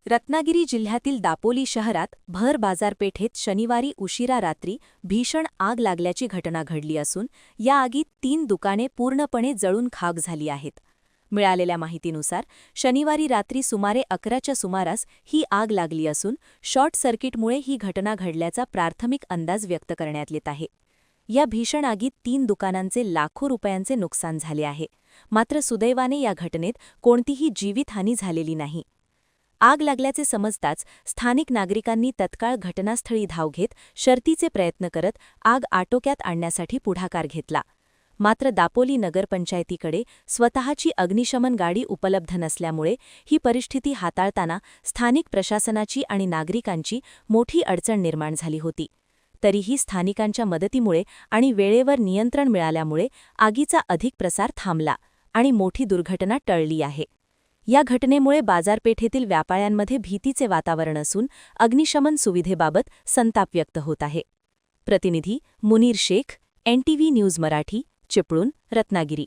रत्नागिरी जिल्ह्यातील दापोली शहरात भर बाजारपेठेत शनिवारी उशिरा रात्री भीषण आग लागल्याची घटना घडली असून या आगीत 3 दुकाने पूर्णपणे जळून खाक झाली आहेत. मिळालेल्या माहितीनुसार शनिवारी रात्री सुमारे 11च्या सुमारास ही आग लागली असून शॉर्ट सर्किटमुळे ही घटना घडल्याचा प्राथमिक अंदाज व्यक्त करण्यात येत आहे. या भीषण आगीत 3 दुकानांचे लाखो रुपयांचे नुकसान झाले आहे. मात्र सुदैवाने या घटनेत कोणतीही जीवितहानी झालेली नाही. आग लागल्याचे समजताच स्थानिक नागरिकांनी तत्काळ घटनास्थळी धाव घेत शर्थीचे प्रयत्न करत आग आटोक्यात आणण्यासाठी पुढाकार घेतला. मात्र दापोली नगरपंचायतीकडे स्वतःची अग्निशमन गाडी उपलब्ध नसल्यामुळे ही परिस्थिती हाताळताना स्थानिक प्रशासनाची आणि नागरिकांची मोठी अडचण निर्माण झाली होती. तरीही स्थानिकांच्या मदतीमुळे आणि वेळेवर नियंत्रण मिळाल्यामुळे आगीचा अधिक प्रसार थांबला आणि मोठी दुर्घटना टळली आहे. या घटनेमुळे बाजारपेठेतील व्यापाऱ्यांमध्ये भीतीचे वातावरण असून अग्निशमन सुविधेबाबत संताप व्यक्त होत आहे. प्रतिनिधी मुनीर शेख, NTV न्यूज मराठी, चिपळूण, रत्नागिरी.